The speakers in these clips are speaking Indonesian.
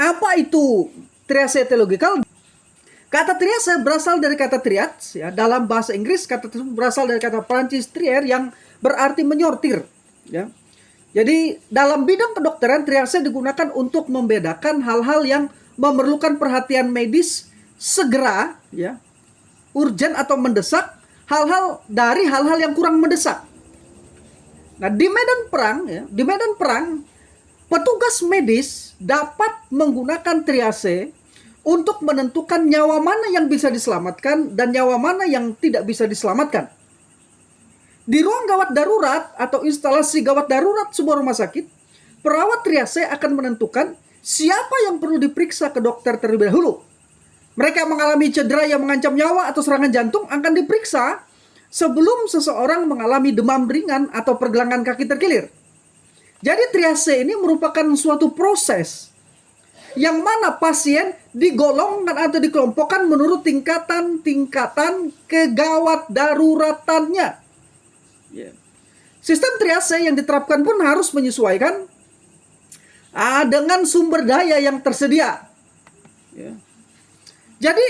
Apa itu triase etiologikal? Kata triase berasal dari kata triage, ya. Dalam bahasa Inggris kata tersebut berasal dari kata Prancis trier yang berarti menyortir, ya. Jadi dalam bidang kedokteran triase digunakan untuk membedakan hal-hal yang memerlukan perhatian medis segera, ya, urgent atau mendesak, dari hal-hal yang kurang mendesak. Nah, di medan perang, ya, petugas medis dapat menggunakan triase untuk menentukan nyawa mana yang bisa diselamatkan dan nyawa mana yang tidak bisa diselamatkan. Di ruang gawat darurat atau instalasi gawat darurat sebuah rumah sakit, perawat triase akan menentukan siapa yang perlu diperiksa ke dokter terlebih dahulu. Mereka yang mengalami cedera yang mengancam nyawa atau serangan jantung akan diperiksa sebelum seseorang mengalami demam ringan atau pergelangan kaki terkilir. Jadi triase ini merupakan suatu proses yang mana pasien digolongkan atau dikelompokkan menurut tingkatan kegawat daruratannya. Sistem triase yang diterapkan pun harus menyesuaikan dengan sumber daya yang tersedia. Jadi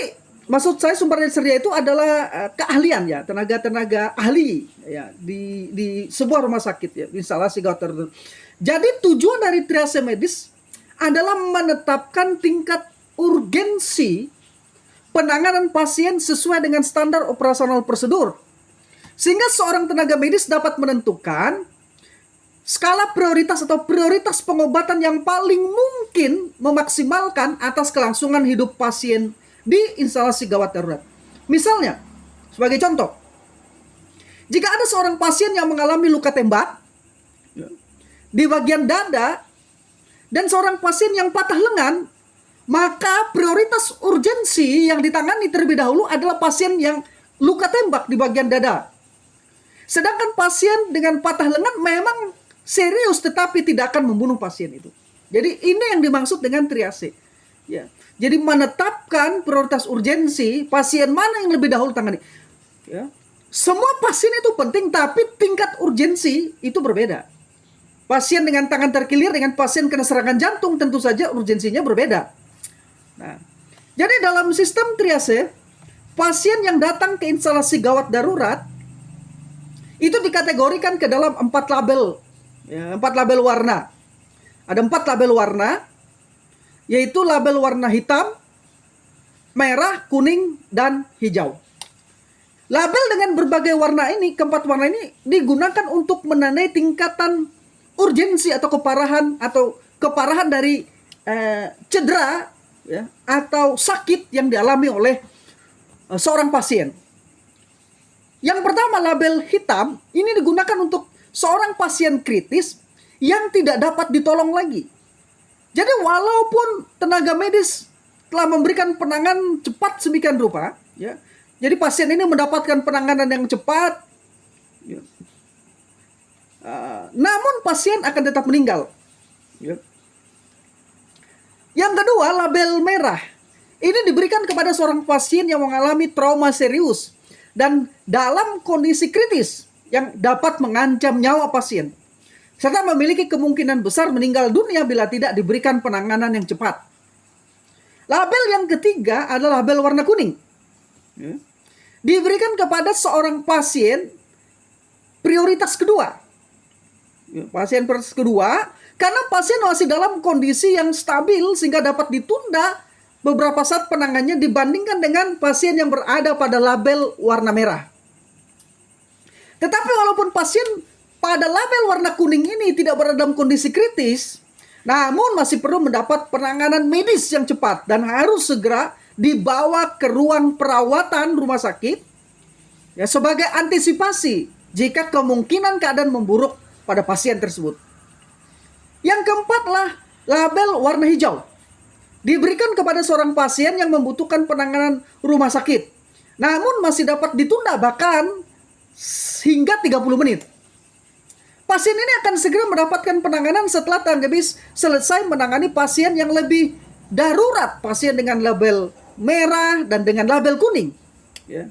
maksud saya sumber daya tersedia itu adalah keahlian, ya, tenaga ahli, ya, di sebuah rumah sakit, ya, instalasi gawat darurat. Jadi tujuan dari triase medis adalah menetapkan tingkat urgensi penanganan pasien sesuai dengan standar operasional prosedur. Sehingga seorang tenaga medis dapat menentukan skala prioritas atau prioritas pengobatan yang paling mungkin memaksimalkan atas kelangsungan hidup pasien di instalasi gawat darurat. Misalnya, sebagai contoh, jika ada seorang pasien yang mengalami luka tembak di bagian dada dan seorang pasien yang patah lengan, maka prioritas urgensi yang ditangani terlebih dahulu adalah pasien yang luka tembak di bagian dada. Sedangkan pasien dengan patah lengan memang serius tetapi tidak akan membunuh pasien itu. Jadi ini yang dimaksud dengan triase. Ya. Jadi menetapkan prioritas urgensi, pasien mana yang lebih dahulu tangani. Ya. Semua pasien itu penting tapi tingkat urgensi itu berbeda. Pasien dengan tangan terkilir dengan pasien kena serangan jantung tentu saja urgensinya berbeda. Nah, jadi dalam sistem triase, pasien yang datang ke instalasi gawat darurat itu dikategorikan ke dalam 4 label, ya, 4 label warna. Ada 4 label warna, yaitu label warna hitam, merah, kuning, dan hijau. Label dengan berbagai warna ini, keempat warna ini digunakan untuk menandai tingkatan urgensi atau keparahan dari cedera, ya, atau sakit yang dialami oleh seorang pasien. Yang pertama, label hitam ini digunakan untuk seorang pasien kritis yang tidak dapat ditolong lagi. Jadi walaupun tenaga medis telah memberikan penanganan cepat sedemikian rupa, ya, jadi pasien ini mendapatkan penanganan yang cepat, ya, namun pasien akan tetap meninggal. Ya. Yang kedua, label merah ini diberikan kepada seorang pasien yang mengalami trauma serius dan dalam kondisi kritis yang dapat mengancam nyawa pasien, serta memiliki kemungkinan besar meninggal dunia bila tidak diberikan penanganan yang cepat. Label yang ketiga adalah label warna kuning. Diberikan kepada seorang pasien prioritas kedua. Pasien prioritas kedua karena pasien masih dalam kondisi yang stabil sehingga dapat ditunda beberapa saat penanganannya dibandingkan dengan pasien yang berada pada label warna merah. Tetapi walaupun pasien pada label warna kuning ini tidak berada dalam kondisi kritis, namun masih perlu mendapat penanganan medis yang cepat dan harus segera dibawa ke ruang perawatan rumah sakit, ya, sebagai antisipasi jika kemungkinan keadaan memburuk pada pasien tersebut. Yang keempat lah label warna hijau. Diberikan kepada seorang pasien yang membutuhkan penanganan rumah sakit, namun masih dapat ditunda bahkan hingga 30 menit. Pasien ini akan segera mendapatkan penanganan setelah tenaga medis selesai menangani pasien yang lebih darurat, pasien dengan label merah dan dengan label kuning. Ya.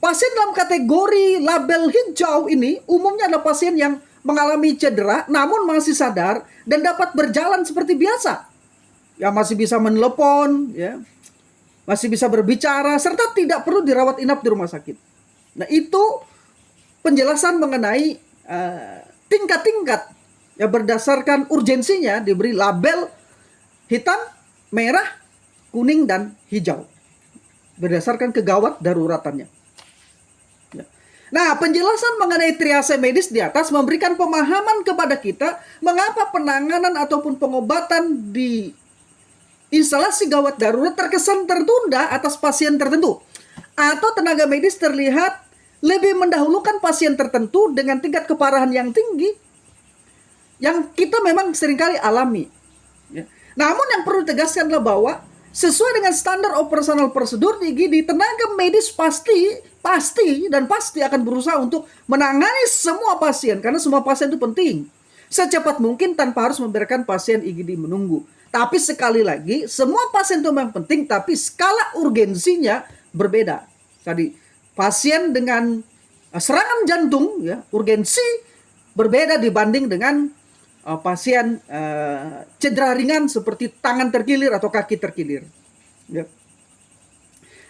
Pasien dalam kategori label hijau ini umumnya adalah pasien yang mengalami cedera namun masih sadar dan dapat berjalan seperti biasa. yang masih bisa menelepon, ya, masih bisa berbicara, serta tidak perlu dirawat inap di rumah sakit. Nah, itu penjelasan mengenai tingkat-tingkat yang berdasarkan urgensinya diberi label hitam, merah, kuning, dan hijau berdasarkan kegawat daruratannya. Ya. Nah, penjelasan mengenai triase medis di atas memberikan pemahaman kepada kita mengapa penanganan ataupun pengobatan di instalasi gawat darurat terkesan tertunda atas pasien tertentu, atau tenaga medis terlihat lebih mendahulukan pasien tertentu dengan tingkat keparahan yang tinggi yang kita memang seringkali alami. Ya. Namun yang perlu ditegaskan adalah bahwa sesuai dengan standar operasional prosedur di IGD, tenaga medis pasti akan berusaha untuk menangani semua pasien, karena semua pasien itu penting, secepat mungkin tanpa harus membiarkan pasien IGD menunggu. Tapi sekali lagi, semua pasien itu memang penting, tapi skala urgensinya berbeda. Tadi pasien dengan serangan jantung, ya, urgensi berbeda dibanding dengan pasien cedera ringan seperti tangan terkilir atau kaki terkilir. Ya.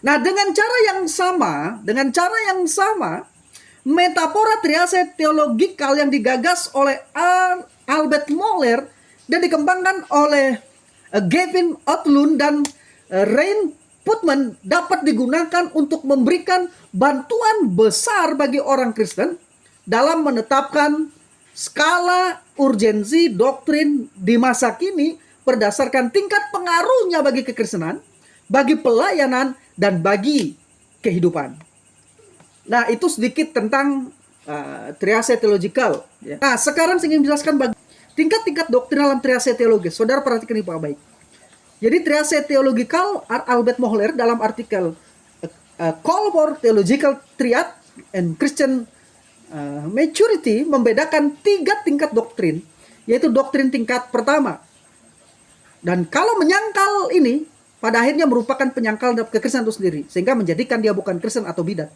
Nah, dengan cara yang sama, metafora triase teologikal yang digagas oleh Albert Mohler dan dikembangkan oleh Gavin Otlund dan Rain Putman dapat digunakan untuk memberikan bantuan besar bagi orang Kristen dalam menetapkan skala urgensi doktrin di masa kini berdasarkan tingkat pengaruhnya bagi kekristenan, bagi pelayanan, dan bagi kehidupan. Nah, itu sedikit tentang triase teologikal. Ya. Nah, sekarang saya ingin menjelaskan tingkat-tingkat doktrin dalam triase teologis. Saudara perhatikan ini baik. Jadi triase teologikal Albert Mohler dalam artikel Call for Theological Triad and Christian Maturity membedakan 3 tingkat doktrin, yaitu doktrin tingkat pertama. Dan kalau menyangkal ini, pada akhirnya merupakan penyangkal kekristenan itu sendiri, sehingga menjadikan dia bukan Kristen atau bidat.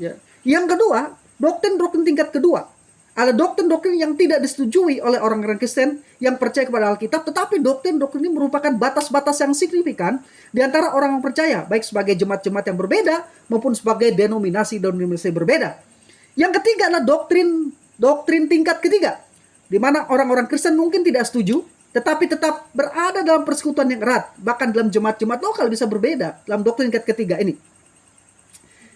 Ya. Yang kedua, doktrin tingkat kedua, ada doktrin-doktrin yang tidak disetujui oleh orang-orang Kristen yang percaya kepada Alkitab, tetapi doktrin-doktrin ini merupakan batas-batas yang signifikan di antara orang yang percaya, baik sebagai jemaat-jemaat yang berbeda maupun sebagai denominasi-denominasi berbeda. Yang ketiga adalah doktrin tingkat ketiga, di mana orang-orang Kristen mungkin tidak setuju, tetapi tetap berada dalam persekutuan yang erat, bahkan dalam jemaat-jemaat lokal bisa berbeda dalam doktrin tingkat ketiga ini.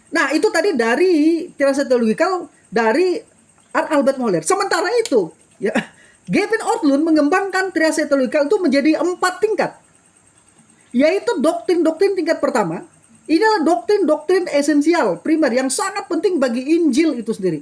Nah, itu tadi dari triase teologikal dari Albert Mohler. Sementara itu, ya, Gavin Otlund mengembangkan triase teologikal itu menjadi 4 tingkat, yaitu doktrin-doktrin tingkat pertama. Ini adalah doktrin-doktrin esensial, primer, yang sangat penting bagi Injil itu sendiri.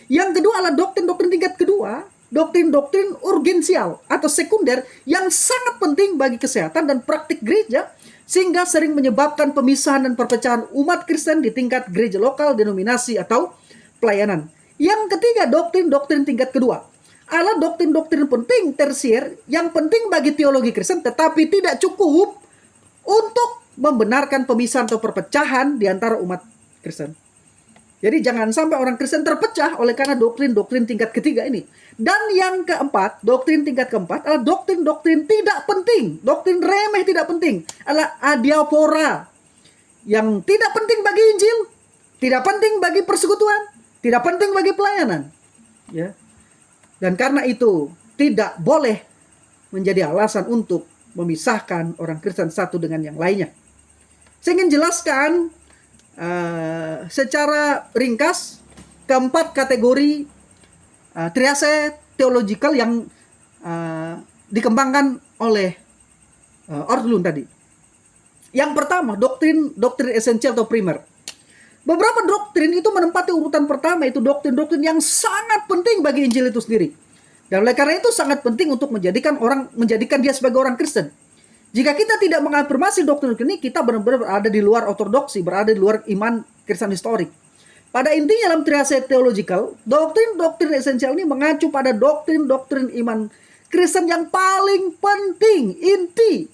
Yang kedua adalah doktrin-doktrin tingkat kedua, doktrin-doktrin urgensial atau sekunder yang sangat penting bagi kesehatan dan praktik gereja, sehingga sering menyebabkan pemisahan dan perpecahan umat Kristen di tingkat gereja lokal, denominasi, atau pelayanan. Yang ketiga, doktrin-doktrin tingkat kedua adalah doktrin-doktrin penting tersier yang penting bagi teologi Kristen, tetapi tidak cukup untuk membenarkan pemisahan atau perpecahan di antara umat Kristen. Jadi jangan sampai orang Kristen terpecah oleh karena doktrin-doktrin tingkat ketiga ini. Dan yang keempat, doktrin tingkat keempat adalah doktrin-doktrin tidak penting, doktrin remeh tidak penting, adalah adiaphora, yang tidak penting bagi Injil, tidak penting bagi persekutuan, tidak penting bagi pelayanan. Ya. Dan karena itu tidak boleh menjadi alasan untuk memisahkan orang Kristen satu dengan yang lainnya. Saya ingin jelaskan secara ringkas keempat kategori triase teologikal yang dikembangkan oleh Otlund tadi. Yang pertama, doktrin esensial atau primer. Beberapa doktrin itu menempati urutan pertama, itu doktrin-doktrin yang sangat penting bagi Injil itu sendiri. Dan oleh karena itu sangat penting untuk menjadikan dia sebagai orang Kristen. Jika kita tidak mengafirmasi doktrin ini, kita benar-benar berada di luar ortodoksi, berada di luar iman Kristen historik. Pada intinya dalam triase teologikal, doktrin-doktrin esensial ini mengacu pada doktrin-doktrin iman Kristen yang paling penting, inti.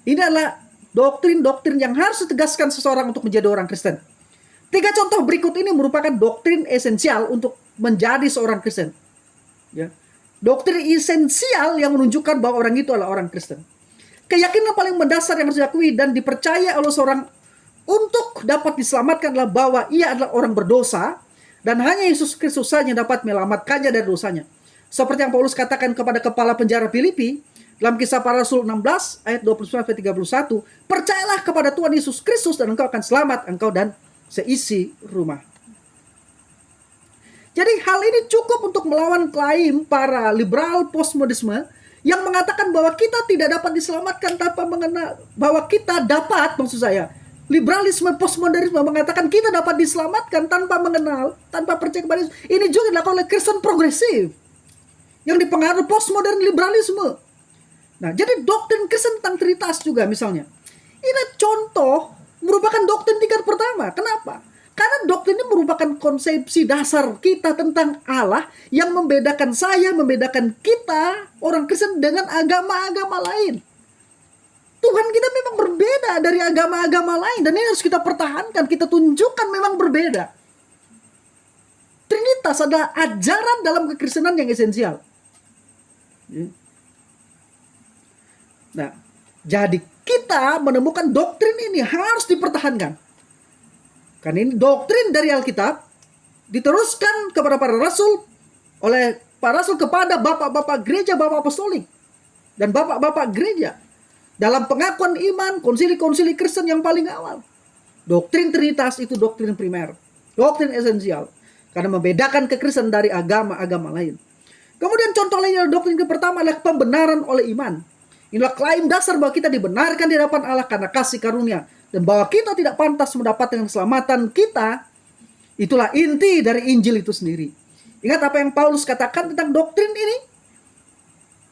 Ini adalah doktrin-doktrin yang harus ditegaskan seseorang untuk menjadi orang Kristen. 3 contoh berikut ini merupakan doktrin esensial untuk menjadi seorang Kristen. Ya. Doktrin esensial yang menunjukkan bahwa orang itu adalah orang Kristen. keyakinan paling mendasar yang harus diakui dan dipercaya oleh seorang untuk dapat diselamatkan adalah bahwa ia adalah orang berdosa dan hanya Yesus Kristus saja yang dapat menyelamatkannya dari dosanya. Seperti yang Paulus katakan kepada kepala penjara Filipi dalam Kisah Para Rasul 16 ayat 29-31, percayalah kepada Tuhan Yesus Kristus dan engkau akan selamat, engkau dan seisi rumah. Jadi hal ini cukup untuk melawan klaim para liberal postmodernisme yang mengatakan bahwa kita tidak dapat diselamatkan tanpa mengenal, bahwa kita dapat, maksud saya, liberalisme postmodernisme mengatakan kita dapat diselamatkan tanpa mengenal, tanpa percaya kepada Yesus. Ini juga dilakukan oleh Kristen progresif yang dipengaruhi postmodern liberalisme. Nah, jadi doktrin Kristen tentang Trinitas juga misalnya. Ini contoh merupakan doktrin tingkat pertama. Kenapa? Karena doktrin ini merupakan konsepsi dasar kita tentang Allah yang membedakan saya, membedakan kita, orang Kristen dengan agama-agama lain. Tuhan kita memang berbeda dari agama-agama lain. Dan ini harus kita pertahankan, kita tunjukkan memang berbeda. Trinitas adalah ajaran dalam kekristenan yang esensial. Nah, jadi kita menemukan doktrin ini harus dipertahankan. Karena ini doktrin dari Alkitab diteruskan kepada para rasul oleh para rasul kepada bapak-bapak gereja, bapak apostolik dan bapak-bapak gereja dalam pengakuan iman konsili-konsili Kristen yang paling awal. Doktrin Trinitas itu doktrin primer, doktrin esensial karena membedakan kekristenan dari agama-agama lain. Kemudian contoh lainnya doktrin yang pertama adalah pembenaran oleh iman. Inilah klaim dasar bahwa kita dibenarkan di hadapan Allah karena kasih karunia dan bahwa kita tidak pantas mendapatkan keselamatan kita. Itulah inti dari Injil itu sendiri. Ingat apa yang Paulus katakan tentang doktrin ini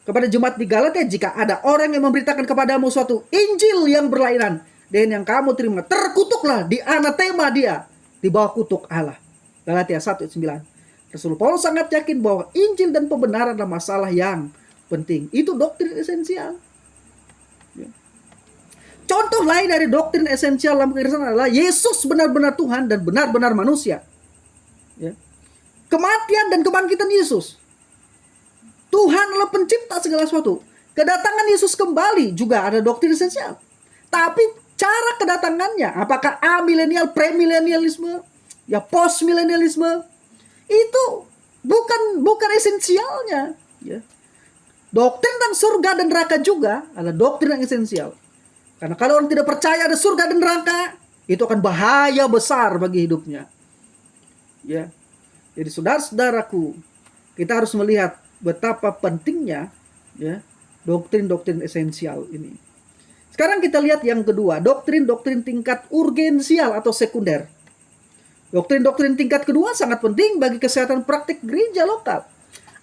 kepada jemaat di Galatia, jika ada orang yang memberitakan kepadamu suatu Injil yang berlainan dengan yang kamu terima, terkutuklah, di anatema dia, di bawah kutuk Allah. Galatia 1:9. Rasul Paulus sangat yakin bahwa Injil dan pembenaran adalah masalah yang penting. Itu doktrin esensial. Contoh lain dari doktrin esensial dalam kekristenan adalah Yesus benar-benar Tuhan dan benar-benar manusia. Kematian dan kebangkitan Yesus. Tuhan adalah pencipta segala sesuatu. Kedatangan Yesus kembali juga ada doktrin esensial. Tapi cara kedatangannya, apakah amilenial, premilenialisme, ya postmilenialisme, itu bukan esensialnya. Doktrin tentang surga dan neraka juga adalah doktrin yang esensial. Karena kalau orang tidak percaya ada surga dan neraka, itu akan bahaya besar bagi hidupnya. Jadi saudara-saudaraku, kita harus melihat betapa pentingnya doktrin-doktrin esensial ini. Sekarang kita lihat yang kedua, doktrin-doktrin tingkat urgensial atau sekunder. Doktrin-doktrin tingkat kedua sangat penting bagi kesehatan praktik gereja lokal.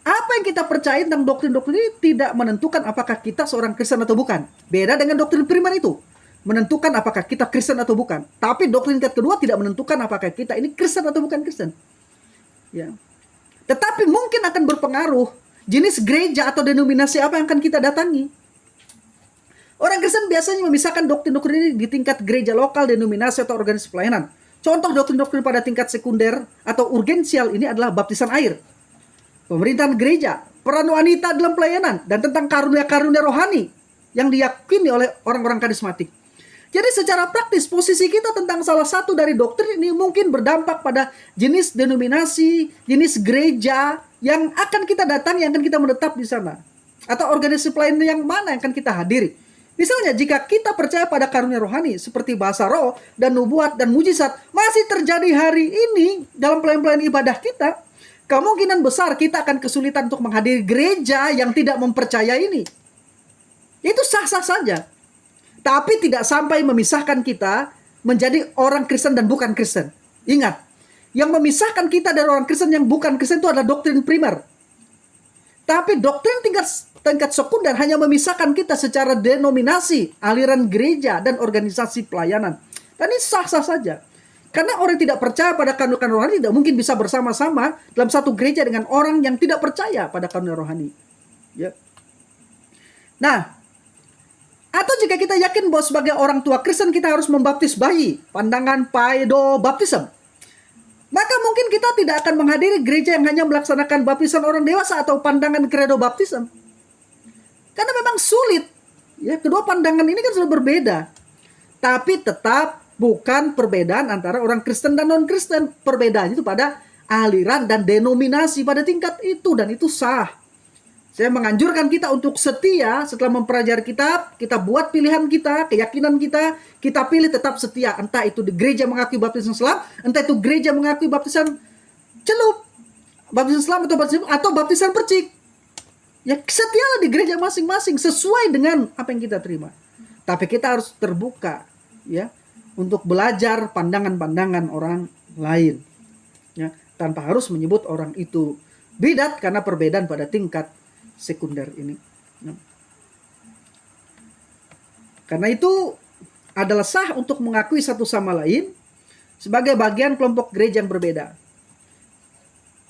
Apa yang kita percaya tentang doktrin-doktrin ini tidak menentukan apakah kita seorang Kristen atau bukan. Beda dengan doktrin primer itu. Menentukan apakah kita Kristen atau bukan. Tapi doktrin kedua tidak menentukan apakah kita ini Kristen atau bukan Kristen. Tetapi mungkin akan berpengaruh jenis gereja atau denominasi apa yang akan kita datangi. Orang Kristen biasanya memisahkan doktrin-doktrin ini di tingkat gereja lokal, denominasi atau organisasi pelayanan. Contoh doktrin-doktrin pada tingkat sekunder atau urgensial ini adalah baptisan air, pemerintahan gereja, peran wanita dalam pelayanan, dan tentang karunia-karunia rohani yang diyakini oleh orang-orang karismatik. Jadi secara praktis posisi kita tentang salah satu dari doktrin ini mungkin berdampak pada jenis denominasi, jenis gereja yang akan kita datangi, yang akan kita menetap di sana, atau organisasi pelayanan yang mana yang akan kita hadiri. Misalnya jika kita percaya pada karunia rohani seperti bahasa roh dan nubuat dan mujizat masih terjadi hari ini dalam pelayanan ibadah kita, kemungkinan besar kita akan kesulitan untuk menghadiri gereja yang tidak mempercayai ini. Itu sah-sah saja. Tapi tidak sampai memisahkan kita menjadi orang Kristen dan bukan Kristen. Ingat, yang memisahkan kita dari orang Kristen yang bukan Kristen itu adalah doktrin primer. Tapi doktrin tingkat sekunder hanya memisahkan kita secara denominasi, aliran gereja, dan organisasi pelayanan. Dan ini sah-sah saja. Karena orang yang tidak percaya pada karunia rohani tidak mungkin bisa bersama-sama dalam satu gereja dengan orang yang tidak percaya pada karunia rohani. Nah, atau jika kita yakin bahwa sebagai orang tua Kristen kita harus membaptis bayi, pandangan paido baptism, maka mungkin kita tidak akan menghadiri gereja yang hanya melaksanakan baptisan orang dewasa atau pandangan credo baptism. Karena memang sulit Ya, kedua pandangan ini kan sudah berbeda. Tapi tetap bukan perbedaan antara orang Kristen dan non-Kristen. Perbedaannya itu pada aliran dan denominasi pada tingkat itu, dan itu sah. Saya menganjurkan kita untuk setia setelah mempelajari kitab, kita buat pilihan kita, keyakinan kita pilih tetap setia. Entah itu di gereja mengakui baptisan Islam, entah itu gereja mengakui baptisan celup, baptisan Islam atau baptisan percik. Ya, setialah di gereja masing-masing sesuai dengan apa yang kita terima. Tapi kita harus terbuka, ya, untuk belajar pandangan-pandangan orang lain, ya, tanpa harus menyebut orang itu bidat karena perbedaan pada tingkat sekunder ini. Karena itu adalah sah untuk mengakui satu sama lain sebagai bagian kelompok gereja yang berbeda.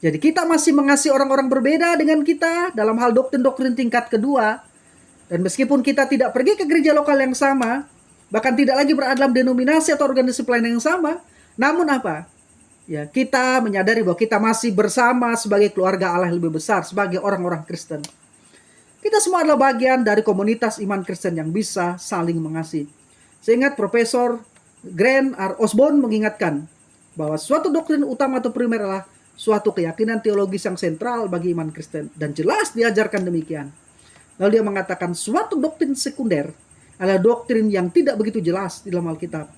Jadi kita masih mengasihi orang-orang berbeda dengan kita dalam hal doktrin-doktrin tingkat kedua. Dan meskipun kita tidak pergi ke gereja lokal yang sama, bahkan tidak lagi berada dalam denominasi atau organisasi pelayanan yang sama, namun apa? Ya, kita menyadari bahwa kita masih bersama sebagai keluarga Allah yang lebih besar, sebagai orang-orang Kristen. Kita semua adalah bagian dari komunitas iman Kristen yang bisa saling mengasihi. Saya ingat Profesor Grant R. Osborne mengingatkan bahwa suatu doktrin utama atau primer adalah suatu keyakinan teologis yang sentral bagi iman Kristen, dan jelas diajarkan demikian. Lalu dia mengatakan suatu doktrin sekunder adalah doktrin yang tidak begitu jelas di dalam Alkitab,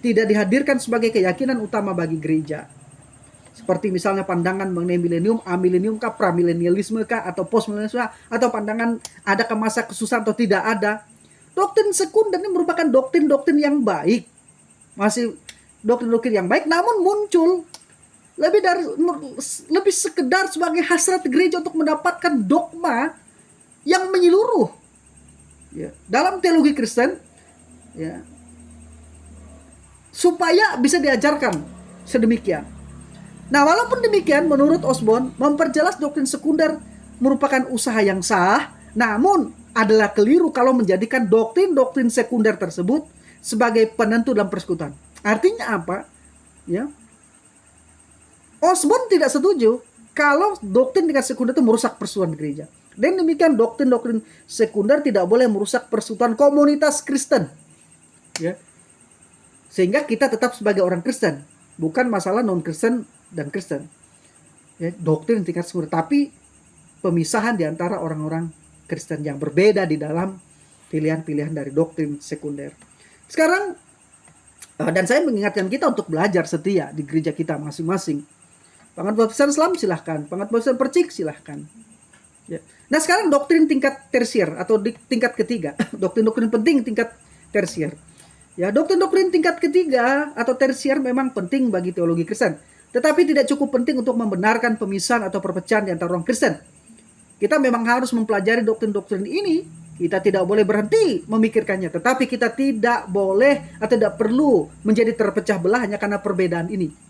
tidak dihadirkan sebagai keyakinan utama bagi gereja. Seperti misalnya pandangan mengenai milenium, amilenium kah, premilenialisme kah, atau postmilenialisme, atau pandangan adakah masa kesusahan atau tidak ada. Doktrin sekunder ini merupakan doktrin-doktrin yang baik. Masih doktrin-doktrin yang baik, namun muncul lebih sekedar sebagai hasrat gereja untuk mendapatkan dogma yang menyeluruh. Ya, dalam teologi Kristen, ya, supaya bisa diajarkan sedemikian. Nah, walaupun demikian, menurut Osborne, memperjelas doktrin sekunder merupakan usaha yang sah, namun adalah keliru kalau menjadikan doktrin-doktrin sekunder tersebut sebagai penentu dalam persekutuan. Artinya apa? Ya, Osborne tidak setuju kalau doktrin tingkat sekunder itu merusak persekutuan gereja. Dan demikian doktrin-doktrin sekunder tidak boleh merusak persekutuan komunitas Kristen. Ya. Sehingga kita tetap sebagai orang Kristen, bukan masalah non-Kristen dan Kristen. Ya, doktrin tingkat sekunder, tapi pemisahan di antara orang-orang Kristen yang berbeda di dalam pilihan-pilihan dari doktrin sekunder. Sekarang, dan saya mengingatkan kita untuk belajar setia di gereja kita masing-masing. Pengabdian Islam silahkan, pengabdian percik silahkan. Ya. Nah, sekarang doktrin tingkat tersier atau di tingkat ketiga, doktrin-doktrin penting tingkat tersier. Ya, doktrin-doktrin tingkat ketiga atau tersier memang penting bagi teologi Kristen, tetapi tidak cukup penting untuk membenarkan pemisahan atau perpecahan di antara orang Kristen. Kita memang harus mempelajari doktrin-doktrin ini. Kita tidak boleh berhenti memikirkannya, tetapi kita tidak boleh atau tidak perlu menjadi terpecah belah hanya karena perbedaan ini.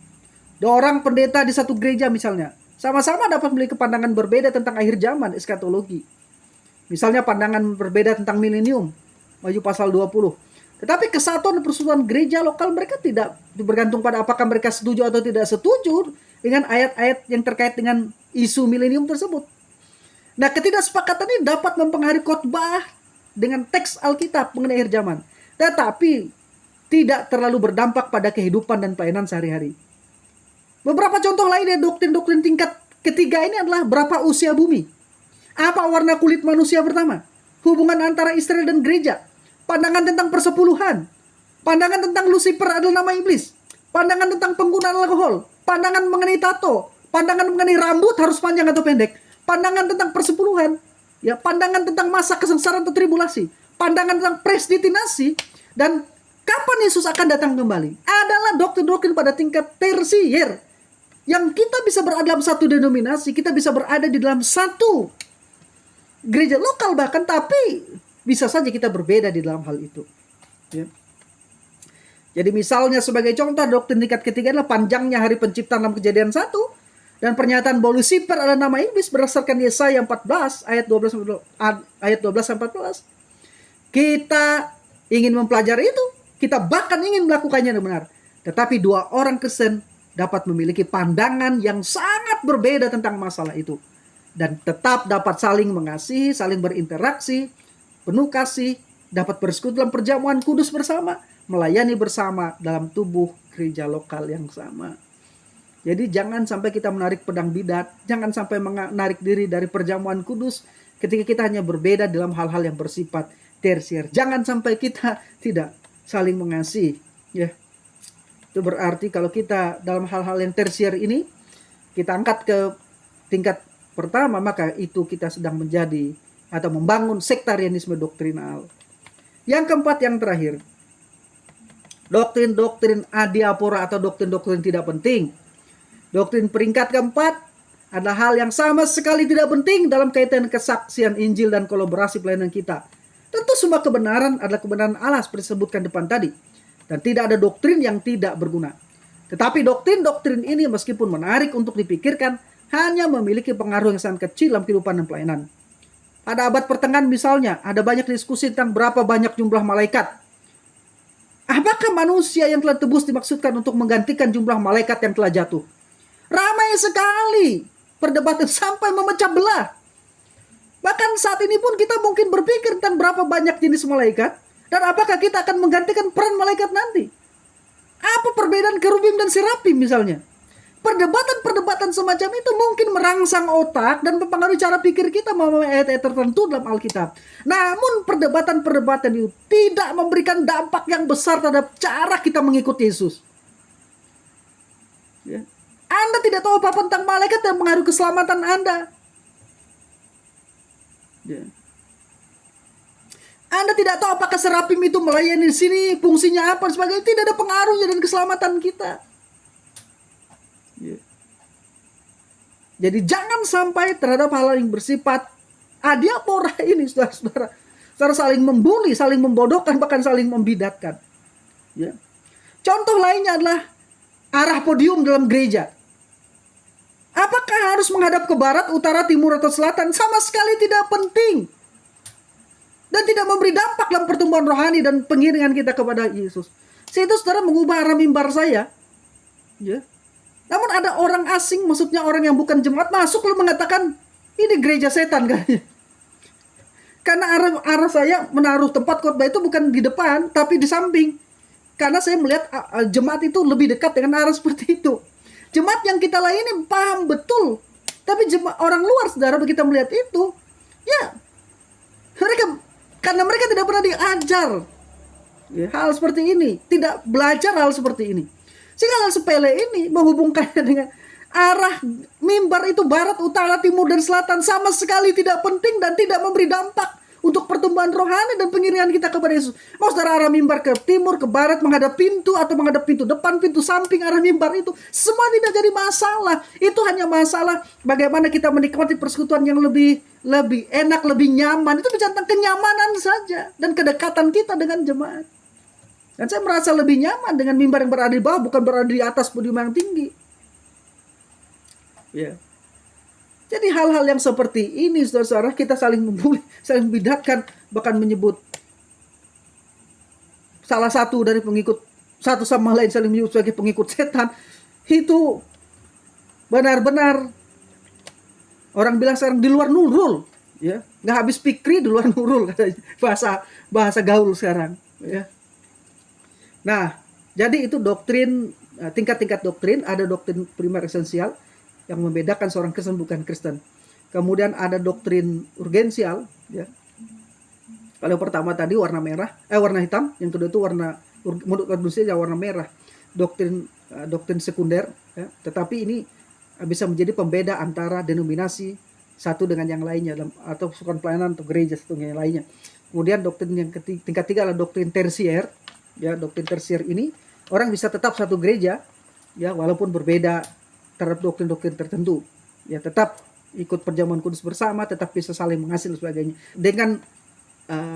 Orang pendeta di satu gereja misalnya, sama-sama dapat memiliki pandangan berbeda tentang akhir zaman, eskatologi. Misalnya pandangan berbeda tentang milenium, Wahyu pasal 20. Tetapi kesatuan dan persatuan gereja lokal mereka tidak bergantung pada apakah mereka setuju atau tidak setuju dengan ayat-ayat yang terkait dengan isu milenium tersebut. Nah, ketidaksepakatan ini dapat mempengaruhi khotbah dengan teks Alkitab mengenai akhir zaman, tetapi tidak terlalu berdampak pada kehidupan dan pelayanan sehari-hari. Beberapa contoh lainnya doktrin-doktrin tingkat ketiga ini adalah berapa usia bumi, apa warna kulit manusia pertama, hubungan antara Israel dan gereja, pandangan tentang persepuluhan, pandangan tentang Lucifer adalah nama iblis, pandangan tentang penggunaan alkohol, pandangan mengenai tato, pandangan mengenai rambut harus panjang atau pendek, pandangan tentang persepuluhan, ya, pandangan tentang masa kesengsaraan atau tribulasi, pandangan tentang predestinasi, dan kapan Yesus akan datang kembali adalah doktrin-doktrin pada tingkat tersier yang kita bisa berada dalam satu denominasi, kita bisa berada di dalam satu gereja lokal bahkan, tapi bisa saja kita berbeda di dalam hal itu. Ya. Jadi misalnya sebagai contoh doktrin tingkat ketiga adalah panjangnya hari penciptaan dalam Kejadian 1 dan pernyataan bahwa Lucifer adalah nama iblis berdasarkan Yesaya 14 ayat 12 sampai 14. Kita ingin mempelajari itu, kita bahkan ingin melakukannya dengan benar. Tetapi dua orang Kristen dapat memiliki pandangan yang sangat berbeda tentang masalah itu dan tetap dapat saling mengasihi, saling berinteraksi penuh kasih, dapat bersekutu dalam perjamuan kudus bersama, melayani bersama dalam tubuh gereja lokal yang sama. Jadi jangan sampai kita menarik pedang bidat, jangan sampai menarik diri dari perjamuan kudus ketika kita hanya berbeda dalam hal-hal yang bersifat tersier. Jangan sampai kita tidak saling mengasihi, ya. Itu berarti kalau kita dalam hal-hal yang tersier ini kita angkat ke tingkat pertama, maka itu kita sedang menjadi atau membangun sektarianisme doktrinal. Yang keempat, yang terakhir, doktrin-doktrin adiapora atau doktrin-doktrin tidak penting. Doktrin peringkat keempat adalah hal yang sama sekali tidak penting dalam kaitan kesaksian Injil dan kolaborasi pelayanan kita. Tentu semua kebenaran adalah kebenaran Allah seperti disebutkan depan tadi. Dan tidak ada doktrin yang tidak berguna. Tetapi doktrin-doktrin ini meskipun menarik untuk dipikirkan, hanya memiliki pengaruh yang sangat kecil dalam kehidupan dan pelayanan. Pada abad pertengahan misalnya, ada banyak diskusi tentang berapa banyak jumlah malaikat. Apakah manusia yang telah tebus dimaksudkan untuk menggantikan jumlah malaikat yang telah jatuh? Ramai sekali perdebatan sampai memecah belah. Bahkan saat ini pun kita mungkin berpikir tentang berapa banyak jenis malaikat dan apakah kita akan menggantikan peran malaikat nanti. Apa perbedaan kerubim dan serafim misalnya? Perdebatan-perdebatan semacam itu mungkin merangsang otak dan mempengaruhi cara pikir kita memahami ayat-ayat tertentu dalam Alkitab. Namun perdebatan-perdebatan itu tidak memberikan dampak yang besar terhadap cara kita mengikuti Yesus. Ya. Anda tidak tahu apa-apa tentang malaikat yang mengaruhi keselamatan Anda. Ya. Anda tidak tahu apakah serafim itu melayani di sini, fungsinya apa, sebagainya. Tidak ada pengaruhnya dan keselamatan kita. Ya. Jadi jangan sampai terhadap hal yang bersifat adiapora ini, saudara-saudara, saling membuli, saling membodohkan, bahkan saling membidatkan. Ya. Contoh lainnya adalah arah podium dalam gereja. Apakah harus menghadap ke barat, utara, timur, atau selatan? Sama sekali tidak penting. Dan tidak memberi dampak dalam pertumbuhan rohani dan pengiringan kita kepada Yesus. Saya itu saudara mengubah arah mimbar saya. Ya. Namun ada orang asing, maksudnya orang yang bukan jemaat, masuk lalu mengatakan, ini gereja setan kayaknya. Karena arah saya menaruh tempat khotbah itu bukan di depan, tapi di samping. Karena saya melihat jemaat itu lebih dekat dengan arah seperti itu. Jemaat yang kita layani paham betul. Tapi orang luar, saudara, begitu melihat itu, ya, karena mereka tidak pernah diajar ya, hal seperti ini, tidak belajar hal seperti ini. Sehingga hal sepele ini menghubungkannya dengan arah mimbar itu barat, utara, timur, dan selatan sama sekali tidak penting dan tidak memberi dampak untuk pertumbuhan rohani dan pengiringan kita kepada Yesus. Mau saudara arah mimbar ke timur, ke barat, menghadap pintu, atau menghadap pintu depan, pintu samping, arah mimbar itu semua tidak jadi masalah. Itu hanya masalah bagaimana kita menikmati persekutuan yang lebih enak, lebih nyaman. Itu bicara tentang kenyamanan saja dan kedekatan kita dengan jemaat. Dan saya merasa lebih nyaman dengan mimbar yang berada di bawah, bukan berada di atas podium yang tinggi. Ya. Jadi hal-hal yang seperti ini, saudara-saudara, kita saling membuli, saling membidatkan, bahkan menyebut salah satu dari pengikut, satu sama lain saling menyebut sebagai pengikut setan. Itu benar-benar orang bilang sekarang di luar nurul, ya, nggak habis pikri di luar nurul, katanya, bahasa gaul sekarang, ya. Nah, jadi itu doktrin, tingkat-tingkat doktrin. Ada doktrin primer esensial yang membedakan seorang Kristen bukan Kristen. Kemudian ada doktrin urgensial, ya. Kalau pertama tadi warna hitam, yang kedua itu menurut manusia warna merah. Doktrin sekunder, ya. Tetapi ini bisa menjadi pembeda antara denominasi satu dengan yang lainnya, atau persekutuan pelayanan atau gereja satu dengan yang lainnya. Kemudian doktrin yang tingkat tiga adalah doktrin tersier. Ya, doktrin tersier ini orang bisa tetap satu gereja, ya, walaupun berbeda terhadap doktrin-doktrin tertentu. Ya, tetap ikut perjamuan kudus bersama, tetap bisa saling mengasihi dan sebagainya. Dengan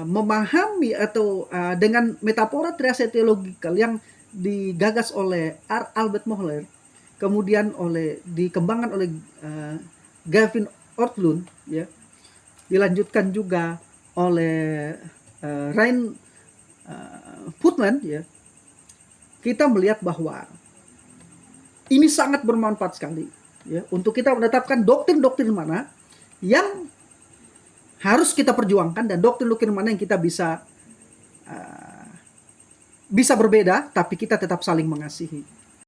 memahami atau dengan metafora triase teologikal yang digagas oleh Albert Mohler, kemudian dikembangkan oleh Gavin Ortlund, ya, dilanjutkan juga oleh Ryan Putman, ya, kita melihat bahwa ini sangat bermanfaat sekali, ya, untuk kita menetapkan doktrin-doktrin mana yang harus kita perjuangkan, dan doktrin-doktrin mana yang kita bisa berbeda tapi kita tetap saling mengasihi.